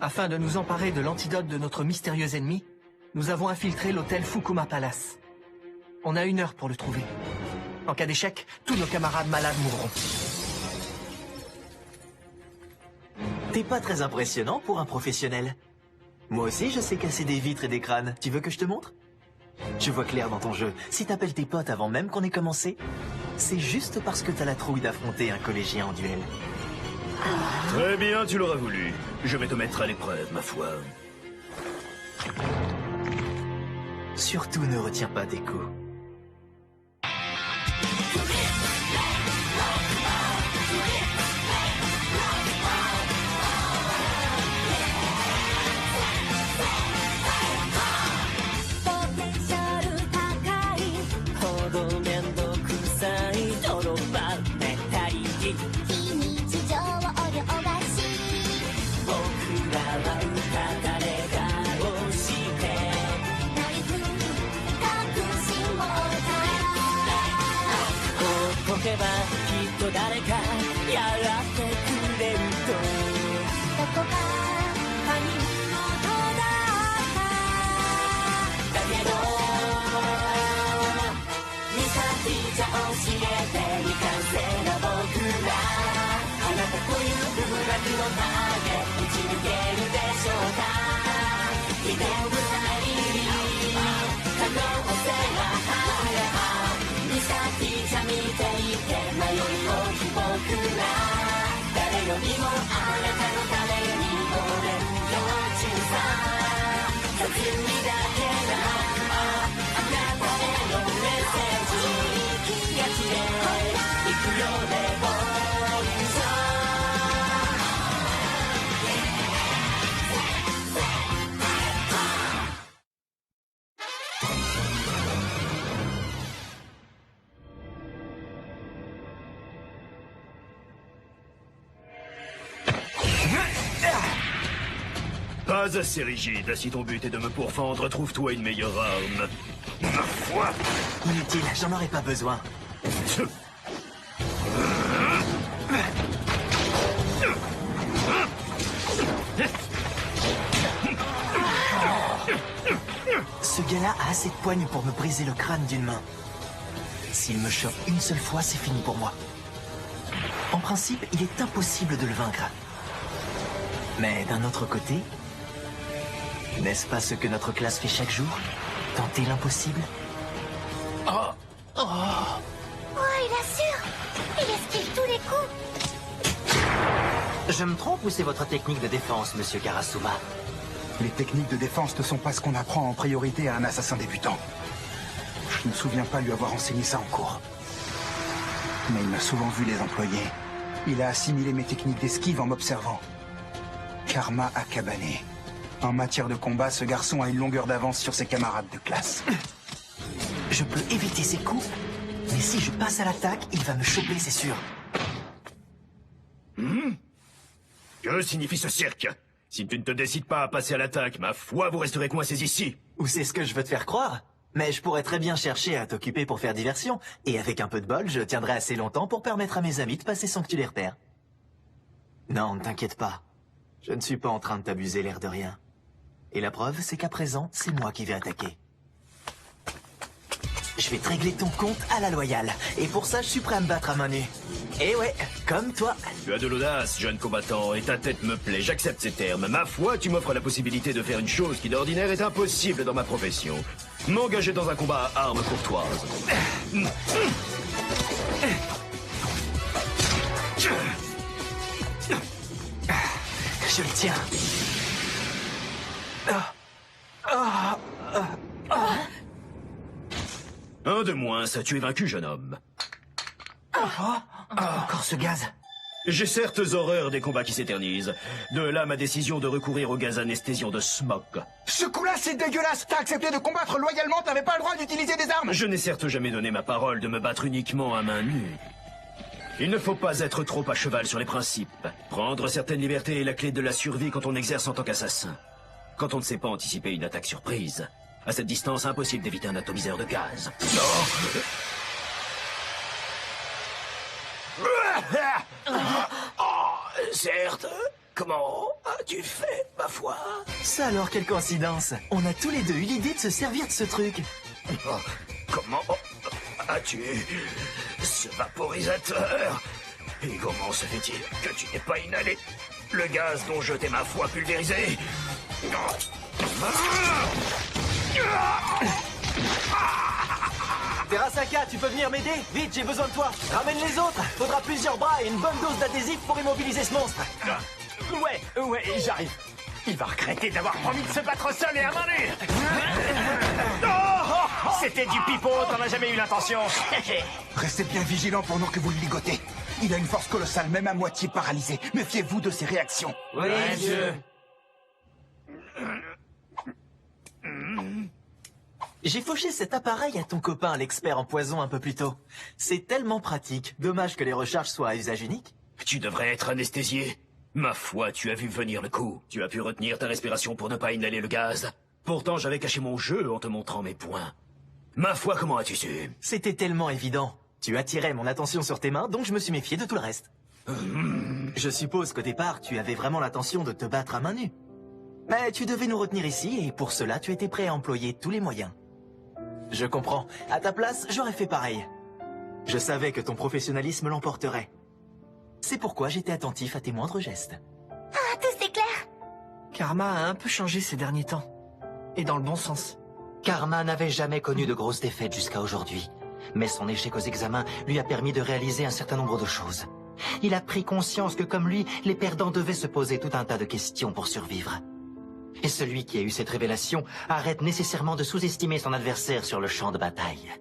Afin de nous emparer de l'antidote de notre mystérieux ennemi, nous avons infiltré l'hôtel Fukuma Palace. On a 1 heure pour le trouver. En cas d'échec, tous nos camarades malades mourront. T'es pas très impressionnant pour un professionnel. Moi aussi, je sais casser des vitres et des crânes. Tu veux que je te montre? Je vois clair dans ton jeu. Si t'appelles tes potes avant même qu'on ait commencé, c'est juste parce que t'as la trouille d'affronter un collégien en duel. Très bien, tu l'auras voulu. Je vais te mettre à l'épreuve, ma foi. Surtout ne retiens pas tes coups. Pas assez rigide. Si ton but est de me pourfendre, trouve-toi une meilleure arme. Ma foi! Inutile, j'en aurais pas besoin. Ce gars-là a assez de poigne pour me briser le crâne d'une main. S'il me chope une seule fois, c'est fini pour moi. En principe, il est impossible de le vaincre. Mais d'un autre côté, n'est-ce pas ce que notre classe fait chaque jour? Tenter l'impossible? Oh, il assure! Il esquive tous les coups! Je me trompe ou c'est votre technique de défense, monsieur Karasuma? Les techniques de défense ne sont pas ce qu'on apprend en priorité à un assassin débutant. Je ne me souviens pas lui avoir enseigné ça en cours. Mais il m'a souvent vu les employer. Il a assimilé mes techniques d'esquive en m'observant. Karma Akabane. En matière de combat, ce garçon a une longueur d'avance sur ses camarades de classe. Je peux éviter ses coups, mais si je passe à l'attaque, il va me choper, c'est sûr. Que signifie ce cirque? Si tu ne te décides pas à passer à l'attaque, ma foi, vous resterez coincés ici. Ou c'est ce que je veux te faire croire? Mais je pourrais très bien chercher à t'occuper pour faire diversion. Et avec un peu de bol, je tiendrai assez longtemps pour permettre à mes amis de passer sans que tu les repères. Non, ne t'inquiète pas. Je ne suis pas en train de t'abuser l'air de rien. Et la preuve, c'est qu'à présent, c'est moi qui vais attaquer. Je vais te régler ton compte à la loyale. Et pour ça, je suis prêt à me battre à main nue. Et ouais, comme toi. Tu as de l'audace, jeune combattant, et ta tête me plaît, j'accepte ces termes. Ma foi, tu m'offres la possibilité de faire une chose qui d'ordinaire est impossible dans ma profession. M'engager dans un combat à armes courtoises. Je le tiens. Un de moins, ça tu es vaincu, jeune homme. Encore ce gaz. J'ai certes horreur des combats qui s'éternisent. De là ma décision de recourir au gaz anesthésiant de Smog. Ce coup-là, c'est dégueulasse! T'as accepté de combattre loyalement, t'avais pas le droit d'utiliser des armes! Je n'ai certes jamais donné ma parole de me battre uniquement à main nue. Il ne faut pas être trop à cheval sur les principes. Prendre certaines libertés est la clé de la survie quand on exerce en tant qu'assassin. Quand on ne sait pas anticiper une attaque surprise. À cette distance, impossible d'éviter un atomiseur de gaz. Certes, Comment as-tu fait, ma foi? Ça alors, quelle coïncidence. On a tous les deux eu l'idée de se servir de ce truc. Oh, comment as-tu ce vaporisateur? Et comment se fait-il que tu n'aies pas inhalé le gaz dont je t'ai ma foi pulvérisé? Terasaka, tu peux venir m'aider? Vite, j'ai besoin de toi. Ramène les autres. Faudra plusieurs bras et une bonne dose d'adhésif pour immobiliser ce monstre. Ouais, j'arrive. Il va regretter d'avoir promis de se battre seul et à main nue. C'était du pipeau, t'en as jamais eu l'intention. Restez bien vigilants pendant que vous le ligotez. Il a une force colossale, même à moitié paralysée. Méfiez-vous de ses réactions. Oui, Dieu. J'ai fauché cet appareil à ton copain, l'expert en poison, un peu plus tôt. C'est tellement pratique. Dommage que les recharges soient à usage unique. Tu devrais être anesthésié. Ma foi, tu as vu venir le coup. Tu as pu retenir ta respiration pour ne pas inhaler le gaz. Pourtant, j'avais caché mon jeu en te montrant mes points. Ma foi, comment as-tu su? C'était tellement évident. Tu attirais mon attention sur tes mains, donc je me suis méfié de tout le reste. Je suppose qu'au départ, tu avais vraiment l'intention de te battre à main nue. Mais tu devais nous retenir ici, et pour cela, tu étais prêt à employer tous les moyens. Je comprends. À ta place, j'aurais fait pareil. Je savais que ton professionnalisme l'emporterait. C'est pourquoi j'étais attentif à tes moindres gestes. Ah, tout c'est clair. Karma a un peu changé ces derniers temps. Et dans le bon sens. Karma n'avait jamais connu de grosses défaites jusqu'à aujourd'hui. Mais son échec aux examens lui a permis de réaliser un certain nombre de choses. Il a pris conscience que comme lui, les perdants devaient se poser tout un tas de questions pour survivre. Et celui qui a eu cette révélation arrête nécessairement de sous-estimer son adversaire sur le champ de bataille.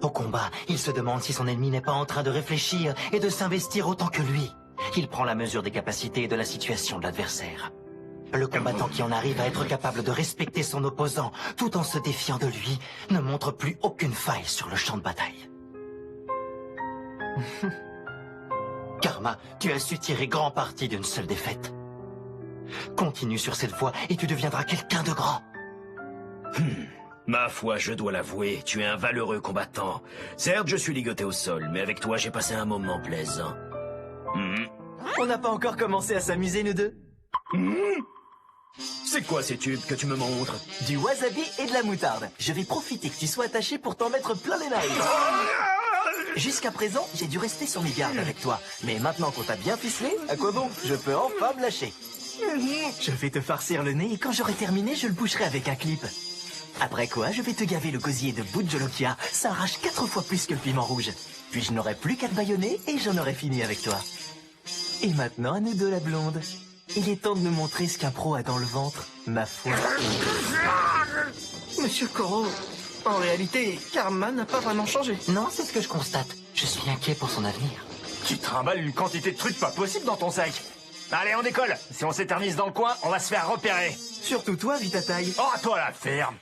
Au combat, il se demande si son ennemi n'est pas en train de réfléchir et de s'investir autant que lui. Il prend la mesure des capacités et de la situation de l'adversaire. Le combattant qui en arrive à être capable de respecter son opposant tout en se défiant de lui ne montre plus aucune faille sur le champ de bataille. Karma, tu as su tirer grand parti d'une seule défaite. Continue sur cette voie et tu deviendras quelqu'un de grand. Ma foi, je dois l'avouer, tu es un valeureux combattant. Certes, je suis ligoté au sol, mais avec toi, j'ai passé un moment plaisant. On n'a pas encore commencé à s'amuser, nous deux. C'est quoi ces tubes que tu me montres? Du wasabi et de la moutarde. Je vais profiter que tu sois attaché pour t'en mettre plein les nailles. Jusqu'à présent, j'ai dû rester sur mes gardes avec toi. Mais maintenant qu'on t'a bien ficelé, à quoi bon? Je peux enfin me lâcher. Je vais te farcir le nez et quand j'aurai terminé, je le boucherai avec un clip. Après quoi, je vais te gaver le gosier de Bujolokia. Ça arrache 4 fois plus que le piment rouge. Puis je n'aurai plus qu'à te bâillonner et j'en aurai fini avec toi. Et maintenant, à nous deux, la blonde. Il est temps de nous montrer ce qu'un pro a dans le ventre, ma foi. Monsieur Koro, en réalité, Karma n'a pas vraiment changé. Non, c'est ce que je constate. Je suis inquiet pour son avenir. Tu trimbales une quantité de trucs pas possible dans ton sac. Allez, on décolle. Si on s'éternise dans le coin, on va se faire repérer. Surtout toi, vu ta taille. Oh, à toi la ferme.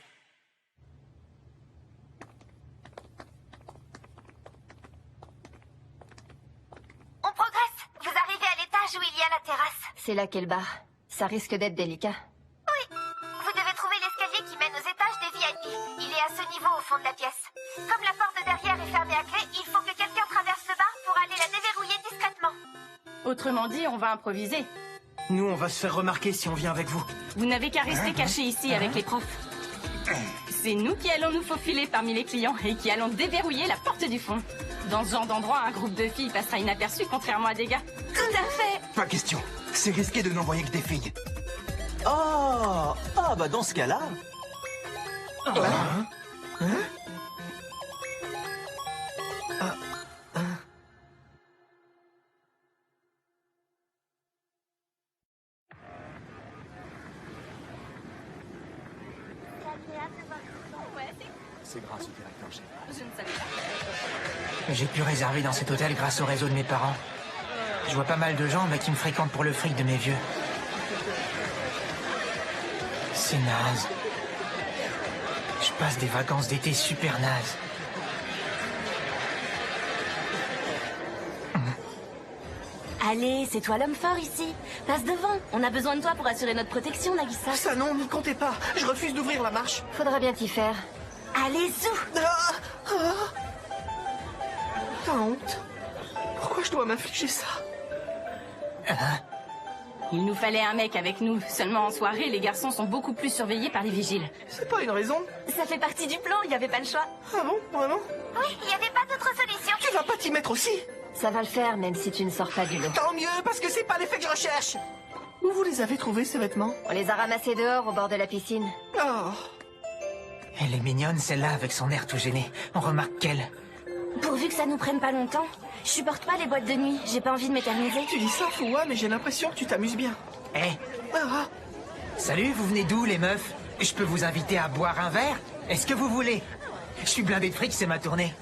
On progresse. Vous arrivez à l'étage où il y a la terrasse. C'est là qu'est le bar. Ça risque d'être délicat. Oui. Vous devez trouver l'escalier qui mène aux étages des VIP. Il est à ce niveau au fond de la pièce. Comme la porte derrière est fermée à clé, il faut que quelqu'un traverse le bar pour aller la déverrouiller discrètement. Autrement dit, on va improviser. Nous, on va se faire remarquer si on vient avec vous. Vous n'avez qu'à rester caché ici avec les profs. C'est nous qui allons nous faufiler parmi les clients et qui allons déverrouiller la porte du fond. Dans ce genre d'endroit, un groupe de filles passera inaperçu contrairement à des gars. Tout à fait. Pas question. C'est risqué de n'envoyer que des filles. Oh, ah bah dans ce cas-là... C'est grâce au directeur général. Je ne savais pas. J'ai pu réserver dans cet hôtel grâce au réseau de mes parents. Je vois pas mal de gens, mais qui me fréquentent pour le fric de mes vieux. C'est naze. Je passe des vacances d'été super nazes. Allez, c'est toi l'homme fort ici. Passe devant. On a besoin de toi pour assurer notre protection, Nagisa. Ça non, n'y comptez pas. Je refuse d'ouvrir la marche. Faudra bien t'y faire. Allez, zou. T'as honte? Pourquoi je dois m'infliger ça? Il nous fallait un mec avec nous. Seulement en soirée, les garçons sont beaucoup plus surveillés par les vigiles. C'est pas une raison. Ça fait partie du plan, il n'y avait pas le choix. Ah bon, vraiment? Oui, il n'y avait pas d'autre solution. Tu vas pas t'y mettre aussi? Ça va le faire, même si tu ne sors pas du lot. Tant mieux, parce que c'est pas l'effet que je recherche. Où vous les avez trouvés, ces vêtements? On les a ramassés dehors, au bord de la piscine. Oh. Elle est mignonne, celle-là, avec son air tout gêné. On remarque qu'elle... Pourvu que ça nous prenne pas longtemps. Je supporte pas les boîtes de nuit, j'ai pas envie de m'éterniser. Tu dis ça, Fouwa, mais j'ai l'impression que tu t'amuses bien. Eh, Ah, salut, vous venez d'où, les meufs? Je peux vous inviter à boire un verre? Est-ce que vous voulez? Je suis blindé de fric, c'est ma tournée.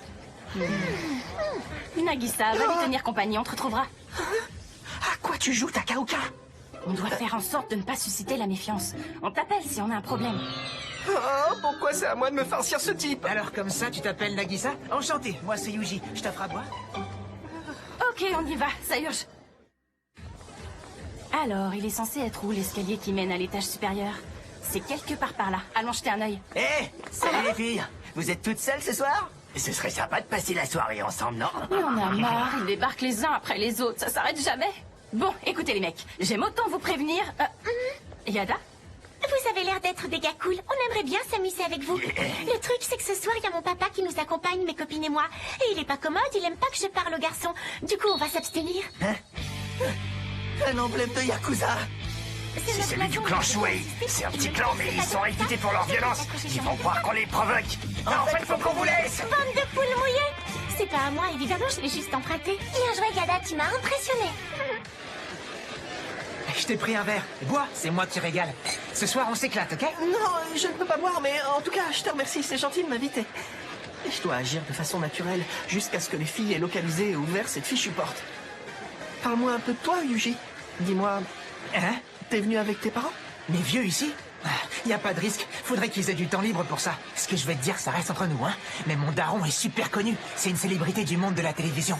Nagisa, va lui tenir compagnie, on te retrouvera. à quoi tu joues, Takauka? On doit faire en sorte de ne pas susciter la méfiance. On t'appelle si on a un problème. Oh, pourquoi c'est à moi de me farcir ce type? Alors comme ça, tu t'appelles Nagisa? Enchanté, moi c'est Yuji. Je t'offre à boire? Ok, on y va, ça urge. Alors, il est censé être où l'escalier qui mène à l'étage supérieur? C'est quelque part par là. Allons jeter un œil. Eh, salut les filles. Vous êtes toutes seules ce soir? Ce serait sympa de passer la soirée ensemble, non? Il en a marre, ils débarquent les uns après les autres, ça s'arrête jamais. Bon, écoutez les mecs, j'aime autant vous prévenir... Yada? Vous avez l'air d'être des gars cool. On aimerait bien s'amuser avec vous. Le truc, c'est que ce soir, il y a mon papa qui nous accompagne, mes copines et moi. Et il est pas commode, il aime pas que je parle aux garçons. Du coup, on va s'abstenir. Un emblème de Yakuza. C'est celui du clan Shuei. C'est un petit clan, mais ils sont réputés pour leur violence. Ils vont croire qu'on les provoque. En fait, faut qu'on vous laisse. Bande de poules mouillées. C'est pas à moi, évidemment, je l'ai juste emprunté. Bien joué, Yada, tu m'as impressionné. Je t'ai pris un verre. Bois, c'est moi qui régale. Ce soir, on s'éclate, ok? Non, je ne peux pas boire, mais en tout cas, je te remercie, c'est gentil de m'inviter. Je dois agir de façon naturelle, jusqu'à ce que les filles aient localisé et ouvert cette fichue porte. Parle-moi un peu de toi, Yuji. Dis-moi, Hein? t'es venu avec tes parents? Mes vieux ici? Y a pas de risque. Faudrait qu'ils aient du temps libre pour ça. Ce que je vais te dire, ça reste entre nous, hein. Mais mon daron est super connu. C'est une célébrité du monde de la télévision.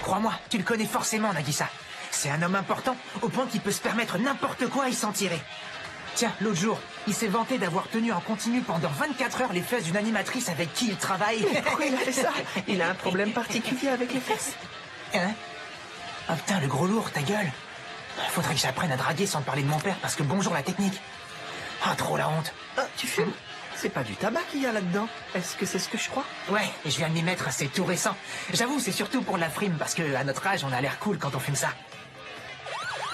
Crois-moi, tu le connais forcément, Nagisa. C'est un homme important, au point qu'il peut se permettre n'importe quoi et s'en tirer. Tiens, l'autre jour, il s'est vanté d'avoir tenu en continu pendant 24 heures les fesses d'une animatrice avec qui il travaille. Pourquoi il a fait ça? Il a un problème particulier avec les fesses? Hein? Ah putain, le gros lourd, ta gueule. Faudrait que j'apprenne à draguer sans parler de mon père, parce que bonjour la technique. Ah, trop la honte. Ah, tu fumes? C'est pas du tabac qu'il y a là-dedans. Est-ce que c'est ce que je crois? Ouais, et je viens de m'y mettre, c'est tout récent. J'avoue, c'est surtout pour la frime, parce que à notre âge, on a l'air cool quand on fume ça.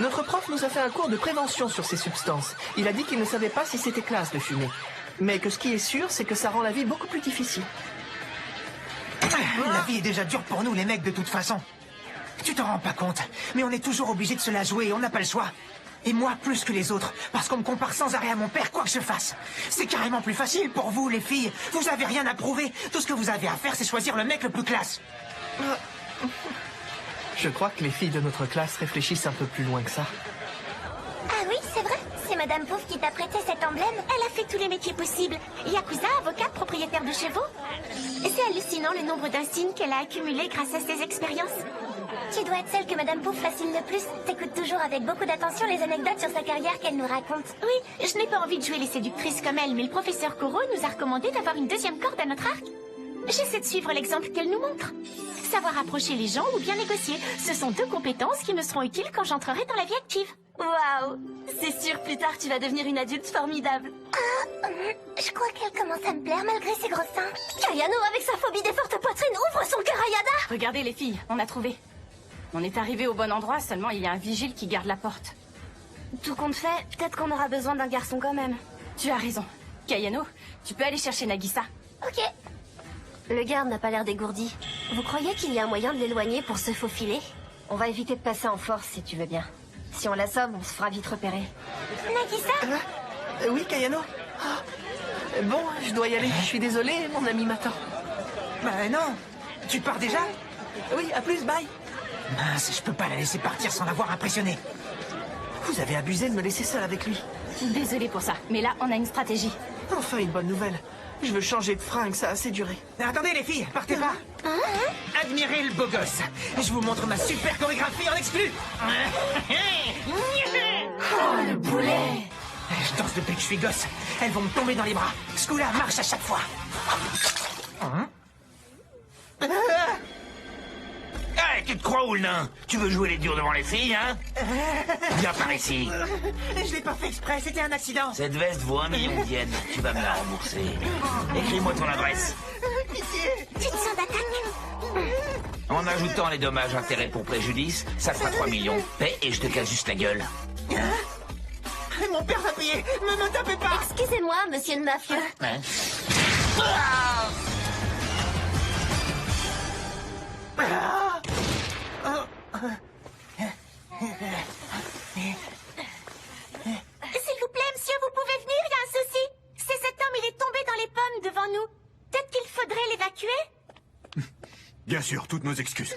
Notre prof nous a fait un cours de prévention sur ces substances. Il a dit qu'il ne savait pas si c'était classe de fumer. Mais que ce qui est sûr, c'est que ça rend la vie beaucoup plus difficile. La vie est déjà dure pour nous, les mecs, de toute façon. Tu t'en rends pas compte, mais on est toujours obligé de se la jouer, on n'a pas le choix. Et moi, plus que les autres, parce qu'on me compare sans arrêt à mon père, quoi que je fasse. C'est carrément plus facile pour vous, les filles. Vous avez rien à prouver. Tout ce que vous avez à faire, c'est choisir le mec le plus classe. Je crois que les filles de notre classe réfléchissent un peu plus loin que ça. Ah oui, c'est vrai. C'est Madame Pouf qui t'a prêté cet emblème. Elle a fait tous les métiers possibles. Yakuza, avocate, propriétaire de chevaux. C'est hallucinant le nombre d'insignes qu'elle a accumulés grâce à ses expériences. Tu dois être celle que Madame Pouf fascine le plus. T'écoutes toujours avec beaucoup d'attention les anecdotes sur sa carrière qu'elle nous raconte. Oui, je n'ai pas envie de jouer les séductrices comme elle, mais le professeur Koro nous a recommandé d'avoir une deuxième corde à notre arc. J'essaie de suivre l'exemple qu'elle nous montre. Savoir approcher les gens ou bien négocier, ce sont deux compétences qui me seront utiles quand j'entrerai dans la vie active. Waouh! C'est sûr, plus tard, tu vas devenir une adulte formidable. Je crois qu'elle commence à me plaire malgré ses gros seins. Kayano, avec sa phobie des fortes poitrines, ouvre son cœur à Yada! Regardez les filles, on a trouvé. On est arrivé au bon endroit, seulement il y a un vigile qui garde la porte. Tout compte fait, peut-être qu'on aura besoin d'un garçon quand même. Tu as raison. Kayano, tu peux aller chercher Nagisa. Ok. Le garde n'a pas l'air dégourdi. Vous croyez qu'il y a un moyen de l'éloigner pour se faufiler? On va éviter de passer en force, si tu veux bien. Si on l'assomme, on se fera vite repérer. Nagisa? Oui, Kayano? Ah. Bon, je dois y aller. Je suis désolé, mon ami m'attend. Bah non. Tu pars déjà? Oui, à plus, bye. Mince, je peux pas la laisser partir sans l'avoir impressionnée. Vous avez abusé de me laisser seul avec lui. Désolé pour ça, mais là, on a une stratégie. Enfin, une bonne nouvelle. Je veux changer de fringue, ça a assez duré. Attendez les filles, partez pas. Admirez le beau gosse. Je vous montre ma super chorégraphie en exclu. Oh, le boulet! Je danse depuis que je suis gosse. Elles vont me tomber dans les bras. Skula marche à chaque fois. Ouais, tu te crois où, le nain? Tu veux jouer les durs devant les filles, hein? Viens par ici. Je l'ai pas fait exprès, c'était un accident. Cette veste vaut 1 million d'yens. Tu vas me la rembourser. Écris-moi ton adresse. Pitié. Tu te sens d'attaque? En ajoutant les dommages intérêts pour préjudice, ça fera 3 millions. Paie et je te casse juste la gueule. Mon père va payer. Ne me tapez pas. Excusez-moi, monsieur le mafieux. Hein? S'il vous plaît, monsieur, vous pouvez venir, il y a un souci. C'est cet homme, il est tombé dans les pommes devant nous. Peut-être qu'il faudrait l'évacuer? Bien sûr, toutes nos excuses.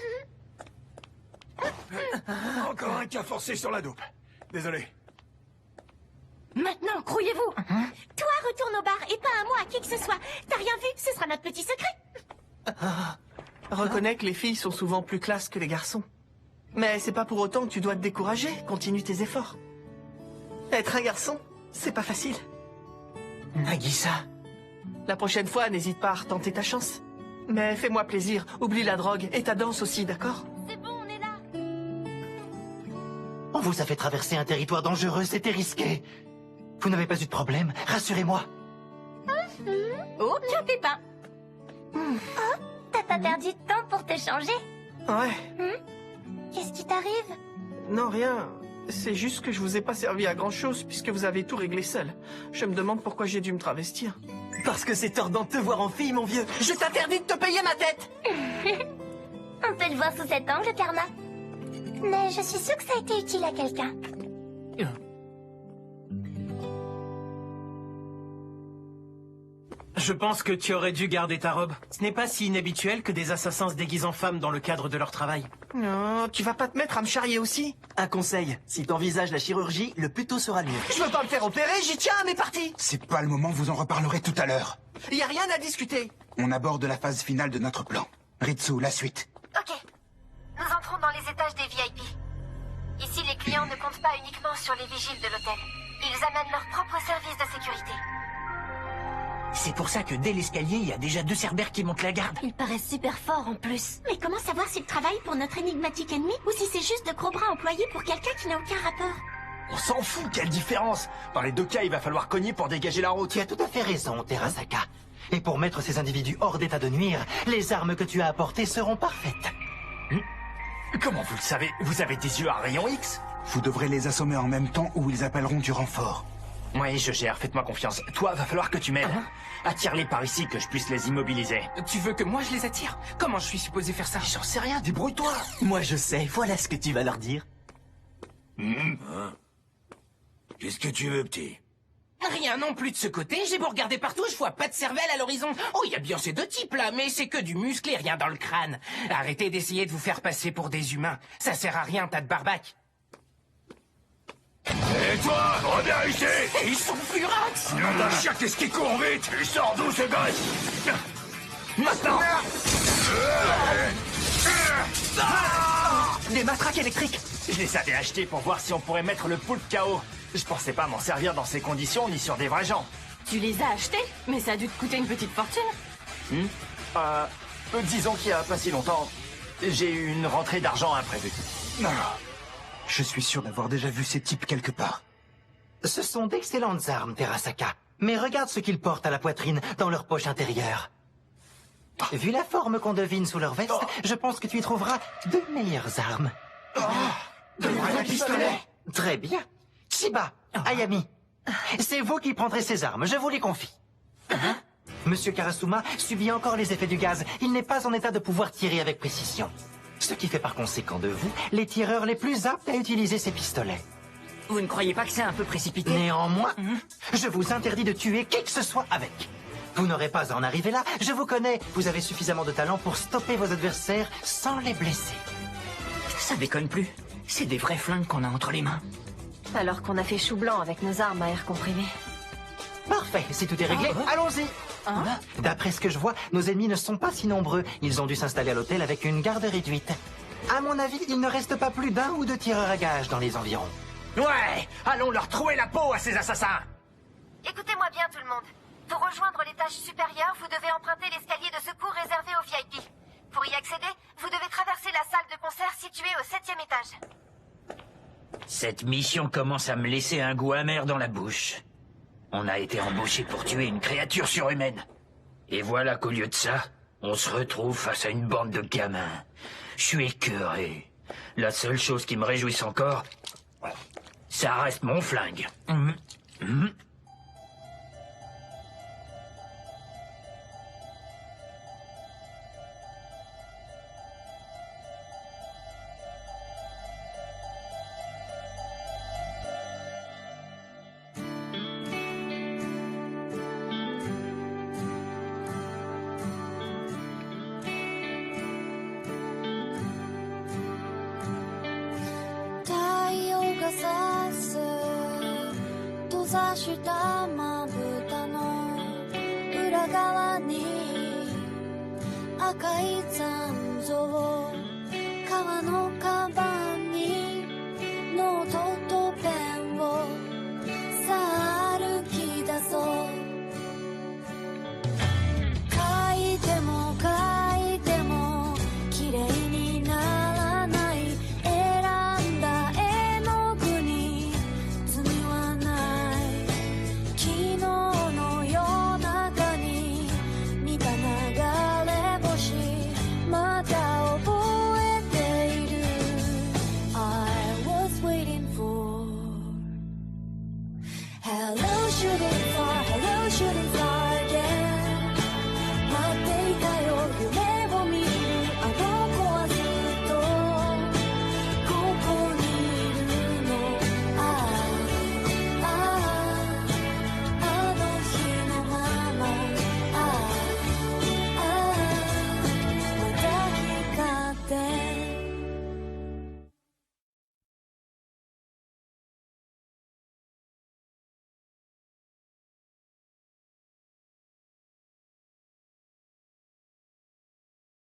Encore un cas forcé sur la dope. Désolé. Maintenant, grouillez-vous. Toi, retourne au bar et pas un mot à qui que ce soit. T'as rien vu? Ce sera notre petit secret. Reconnais que les filles sont souvent plus classes que les garçons. Mais c'est pas pour autant que tu dois te décourager. Continue tes efforts. Être un garçon, c'est pas facile. Nagisa. La prochaine fois, n'hésite pas à retenter ta chance. Mais fais-moi plaisir, oublie la drogue et ta danse aussi, d'accord? C'est bon, on est là. On vous a fait traverser un territoire dangereux, c'était risqué. Vous n'avez pas eu de problème, rassurez-moi. Aucun pépin. T'as pas perdu de temps pour te changer? Ouais. Qu'est-ce qui t'arrive? Non, rien. C'est juste que je vous ai pas servi à grand-chose puisque vous avez tout réglé seul. Je me demande pourquoi j'ai dû me travestir. Parce que c'est tordant de te voir en fille, mon vieux. Je t'interdis de te payer ma tête! On peut le voir sous cet angle, Karma. Mais je suis sûre que ça a été utile à quelqu'un. Je pense que tu aurais dû garder ta robe. Ce n'est pas si inhabituel que des assassins se déguisent en femmes dans le cadre de leur travail. Non, tu vas pas te mettre à me charrier aussi? Un conseil, si t'envisages la chirurgie, le plus tôt sera le mieux. Je veux pas me faire opérer, j'y tiens à mes parties! C'est pas le moment, vous en reparlerez tout à l'heure. Y a rien à discuter. On aborde la phase finale de notre plan. Ritsu, la suite. Ok. Nous entrons dans les étages des VIP. Ici, les clients ne comptent pas uniquement sur les vigiles de l'hôtel. Ils amènent leur propre service de sécurité. C'est pour ça que dès l'escalier, il y a déjà 2 cerbères qui montent la garde. Ils paraissent super forts en plus. Mais comment savoir s'ils travaillent pour notre énigmatique ennemi ou si c'est juste de gros bras employés pour quelqu'un qui n'a aucun rapport? On s'en fout, quelle différence! Dans les 2 cas, il va falloir cogner pour dégager la route. Tu as tout à fait raison, Terasaka. Et pour mettre ces individus hors d'état de nuire, les armes que tu as apportées seront parfaites. Comment vous le savez? Vous avez des yeux à rayon X? Vous devrez les assommer en même temps ou ils appelleront du renfort. Oui, je gère, faites-moi confiance. Toi, va falloir que tu m'aides. Attire-les par ici, que je puisse les immobiliser. Tu veux que moi je les attire? Comment je suis supposé faire ça? J'en sais rien, débrouille-toi. Moi je sais, voilà ce que tu vas leur dire. Qu'est-ce que tu veux, petit? Rien non plus de ce côté, j'ai beau regarder partout, je vois pas de cervelle à l'horizon. Oh, il y a bien ces 2 types là, mais c'est que du muscle et rien dans le crâne. Arrêtez d'essayer de vous faire passer pour des humains. Ça sert à rien, tas de barbac. Et toi, reviens ici! Ils sont furax! Nom d'un chien, qu'est-ce qui court vite? Il sort d'où, ce gosse? Maintenant! Des matraques électriques. Je les avais achetés pour voir si on pourrait mettre le poulpe KO. Je pensais pas m'en servir dans ces conditions, ni sur des vrais gens. Tu les as achetés? Mais ça a dû te coûter une petite fortune. Disons qu'il y a pas si longtemps, j'ai eu une rentrée d'argent imprévue. Non. Je suis sûr d'avoir déjà vu ces types quelque part. Ce sont d'excellentes armes, Terasaka. Mais regarde ce qu'ils portent à la poitrine, dans leur poche intérieure. Vu la forme qu'on devine sous leur veste, je pense que tu y trouveras de meilleures armes. De vrais pistolets. Très bien. Chiba, Ayami, c'est vous qui prendrez ces armes, je vous les confie. Monsieur Karasuma subit encore les effets du gaz. Il n'est pas en état de pouvoir tirer avec précision. Ce qui fait par conséquent de vous les tireurs les plus aptes à utiliser ces pistolets. Vous ne croyez pas que c'est un peu précipité? Néanmoins, je vous interdis de tuer qui que ce soit avec. Vous n'aurez pas à en arriver là, je vous connais. Vous avez suffisamment de talent pour stopper vos adversaires sans les blesser. Ça déconne plus. C'est des vrais flingues qu'on a entre les mains. Alors qu'on a fait chou blanc avec nos armes à air comprimé. Parfait, si tout est réglé, allons-y. D'après ce que je vois, nos ennemis ne sont pas si nombreux. Ils ont dû s'installer à l'hôtel avec une garde réduite. À mon avis, il ne reste pas plus d'1 ou 2 tireurs à gage dans les environs. Ouais! Allons leur trouer la peau à ces assassins! Écoutez-moi bien tout le monde. Pour rejoindre l'étage supérieur, vous devez emprunter l'escalier de secours réservé aux VIP. Pour y accéder, vous devez traverser la salle de concert située au 7e étage. Cette mission commence à me laisser un goût amer dans la bouche. On a été embauché pour tuer une créature surhumaine. Et voilà qu'au lieu de ça, on se retrouve face à une bande de gamins. Je suis écœuré. La seule chose qui me réjouisse encore, ça reste mon flingue.